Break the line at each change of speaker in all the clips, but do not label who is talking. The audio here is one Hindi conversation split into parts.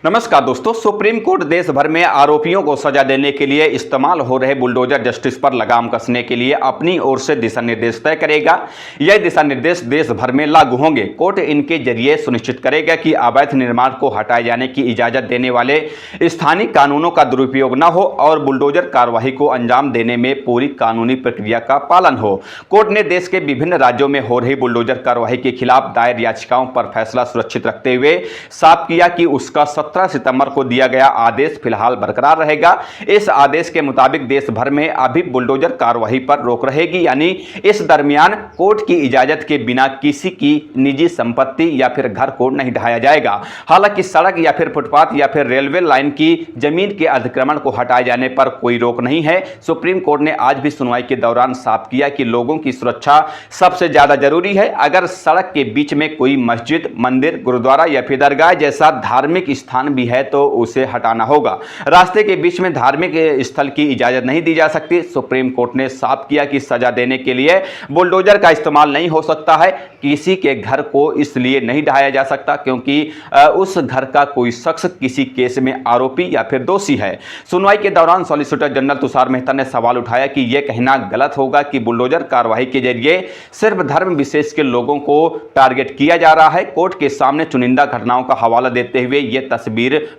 नमस्कार दोस्तों, सुप्रीम कोर्ट देश भर में आरोपियों को सजा देने के लिए इस्तेमाल हो रहे बुलडोजर जस्टिस पर लगाम कसने के लिए अपनी ओर से दिशा निर्देश तय करेगा। यह दिशा निर्देश देश भर में लागू होंगे। कोर्ट इनके जरिए सुनिश्चित करेगा कि अवैध निर्माण को हटाए जाने की इजाजत देने वाले स्थानीय कानूनों का दुरुपयोग न हो और बुलडोजर कार्रवाई को अंजाम देने में पूरी कानूनी प्रक्रिया का पालन हो। कोर्ट ने देश के विभिन्न राज्यों में हो रही बुलडोजर कार्रवाई के खिलाफ दायर याचिकाओं पर फैसला सुरक्षित रखते हुए साफ किया कि उसका 17 सितंबर को दिया गया आदेश फिलहाल बरकरार रहेगा। इस आदेश के मुताबिक देश भर में अभी बुलडोजर कार्रवाई पर रोक रहेगी, यानी इस दरमियान कोर्ट की इजाजत के बिना किसी की निजी संपत्ति या फिर घर को नहीं ढहाया जाएगा। हालांकि सड़क या फिर फुटपाथ या फिर रेलवे लाइन की जमीन के अतिक्रमण को हटाए जाने पर कोई रोक नहीं है। सुप्रीम कोर्ट ने आज भी सुनवाई के दौरान साफ किया कि लोगों की सुरक्षा सबसे ज्यादा जरूरी है। अगर सड़क के बीच में कोई मस्जिद, मंदिर, गुरुद्वारा या फिर दरगाह जैसा धार्मिक स्थान भी है तो उसे हटाना होगा। रास्ते के बीच में धार्मिक स्थल की इजाजत नहीं दी जा सकती। सुप्रीम कोर्ट ने साफ किया कि सजा देने के लिए बुलडोजर का इस्तेमाल नहीं हो सकता है। किसी के घर को इसलिए नहीं ढहाया जा सकता क्योंकि उस घर का कोई शख्स किसी केस में आरोपी या फिर दोषी है। सुनवाई के दौरान सॉलिसिटर जनरल तुषार मेहता ने सवाल उठाया कि यह कहना गलत होगा कि बुलडोजर कार्रवाई के जरिए सिर्फ धर्म विशेष के लोगों को टारगेट किया जा रहा है। कोर्ट के सामने चुनिंदा घटनाओं का हवाला देते हुए यह तस्वीर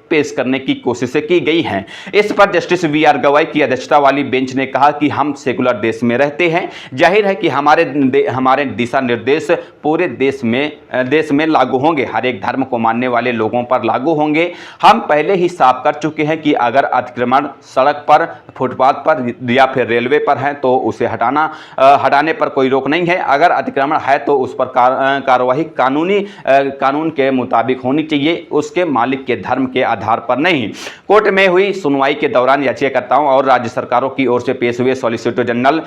पेश करने की कोशिशें की गई हैं। इस पर जस्टिस वीआर गवाई की अध्यक्षता वाली बेंच ने कहा कि हम सेकुलर देश में रहते हैं। जाहिर है कि हमारे दिशा निर्देश पूरे देश में लागू होंगे, हर एक धर्म को मानने वाले लोगों पर लागू होंगे। हम पहले ही साफ कर चुके हैं कि अगर अतिक्रमण सड़क पर, फुटपाथ पर या फिर रेलवे पर है तो उसे हटाने पर कोई रोक नहीं है। अगर अतिक्रमण है तो उस पर कार्रवाई कानून के मुताबिक होनी चाहिए, उसके मालिक के धर्म के आधार पर नहीं। कोर्ट में हुई सुनवाई के दौरान याचिकाकर्ताओं और राज्य सरकारों की ओर से पेश हुए सॉलिसिटर जनरल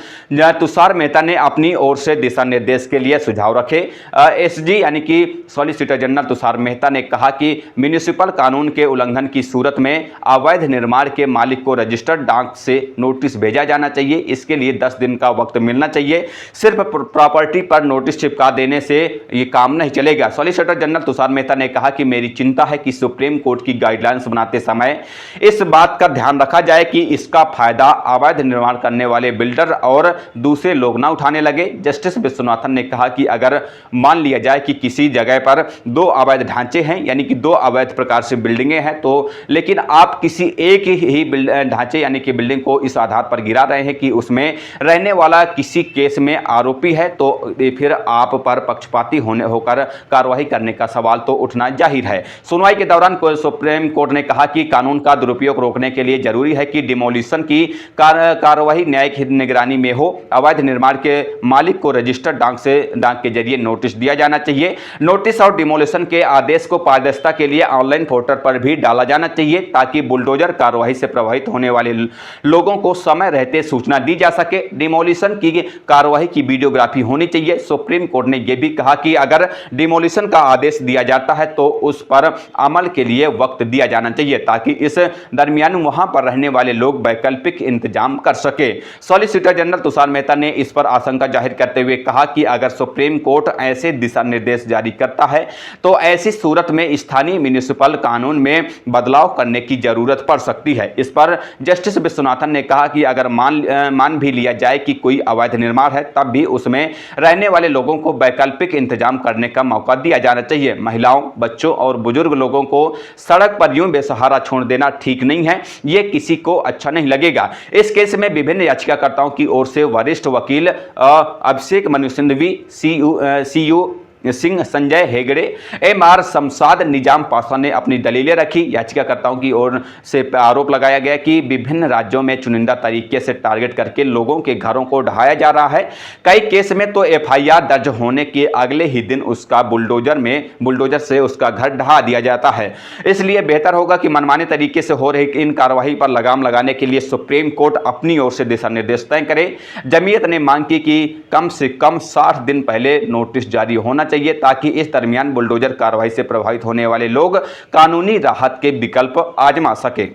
तुषार मेहता ने अपनी ओर से दिशा निर्देश के लिए सुझाव रखे। एसजी यानी कि सॉलिसिटर जनरल तुषार मेहता ने कहा कि म्युनिसिपल कानून के उल्लंघन की सूरत में अवैध निर्माण के मालिक को रजिस्टर्ड डाक से नोटिस भेजा जाना चाहिए। इसके लिए 10 दिन का वक्त मिलना चाहिए। सिर्फ प्रॉपर्टी पर नोटिस चिपका देने से यह काम नहीं चलेगा। सॉलिसिटर जनरल तुषार मेहता ने कहा कि मेरी चिंता है कि सुप्रीम कोर्ट की गाइडलाइंस बनाते समय इस बात का ध्यान रखा जाए कि इसका फायदा अवैध निर्माण करने वाले बिल्डर और दूसरे लोग ना उठाने लगे। जस्टिस विश्वनाथन ने कहा कि अगर मान लिया जाए कि किसी जगह पर 2 अवैध ढांचे हैं, यानी कि 2 अवैध प्रकार से बिल्डिंगें हैं, तो लेकिन आप किसी एक ही ढांचे यानी कि बिल्डिंग को इस आधार पर गिरा रहे हैं कि उसमें रहने वाला किसी केस में आरोपी है, तो फिर आप पर पक्षपाती होकर कार्रवाई करने का सवाल तो उठना जाहिर है। सुनवाई के दौरान सुप्रीम कोर्ट ने कहा कि कानून का दुरुपयोग रोकने के लिए जरूरी है कि डिमोलिशन की कार्रवाई न्यायिक निगरानी में हो। अवैध निर्माण के मालिक को रजिस्टर्ड डाक के जरिए नोटिस दिया जाना चाहिए। नोटिस और डिमोलिशन के आदेश को पारदर्शिता के लिए ऑनलाइन पोर्टल पर भी डाला जाना चाहिए ताकि बुलडोजर कार्रवाई से प्रभावित होने वाले लोगों को समय रहते सूचना दी जा सके। डिमोलिशन की कार्रवाई की वीडियोग्राफी होनी चाहिए। सुप्रीम कोर्ट ने यह भी कहा कि अगर डिमोलिशन का आदेश दिया जाता है तो उस पर अमल के लिए वक्त दिया जाना चाहिए ताकि इस दरमियान वहां पर रहने वाले लोग वैकल्पिक इंतजाम कर सके। सॉलिसिटर जनरल तुषार मेहता ने इस पर आशंका जाहिर करते हुए कहा कि अगर सुप्रीम कोर्ट ऐसे दिशा निर्देश जारी करता है तो ऐसी सूरत में स्थानीय म्युनिसिपल कानून में बदलाव करने की जरूरत पड़ सकती है। इस पर जस्टिस विश्वनाथन ने कहा कि अगर मान भी लिया जाए कि कोई अवैध निर्माण है तब भी उसमें रहने वाले लोगों को वैकल्पिक इंतजाम करने का मौका दिया जाना चाहिए। महिलाओं, बच्चों और बुजुर्ग लोगों को सड़क पर यूं बेसहारा छोड़ देना ठीक नहीं है, यह किसी को अच्छा नहीं लगेगा। इस केस में विभिन्न याचिकाकर्ताओं की ओर से वरिष्ठ वकील अभिषेक मनु सिंघवी, सीयू सिंह, संजय हेगड़े, एमआर शमशाद, निजाम पाशा ने अपनी दलीलें रखी। याचिकाकर्ताओं की ओर से आरोप लगाया गया कि विभिन्न राज्यों में चुनिंदा तरीके से टारगेट करके लोगों के घरों को ढहाया जा रहा है। कई केस में तो एफआईआर दर्ज होने के अगले ही दिन उसका बुलडोजर से उसका घर ढहा दिया जाता है। इसलिए बेहतर होगा कि मनमाने तरीके से हो रही इन कार्रवाई पर लगाम लगाने के लिए सुप्रीम कोर्ट अपनी ओर से दिशा निर्देश तय करे। जमीयत ने मांग की कि कम से कम 60 दिन पहले नोटिस जारी होना चाहिए ताकि इस दरमियान बुलडोजर कार्रवाई से प्रभावित होने वाले लोग कानूनी राहत के विकल्प आजमा सके।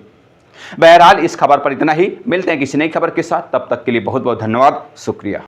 बहरहाल इस खबर पर इतना ही। मिलते हैं किसी नई खबर के साथ, तब तक के लिए बहुत बहुत धन्यवाद, शुक्रिया।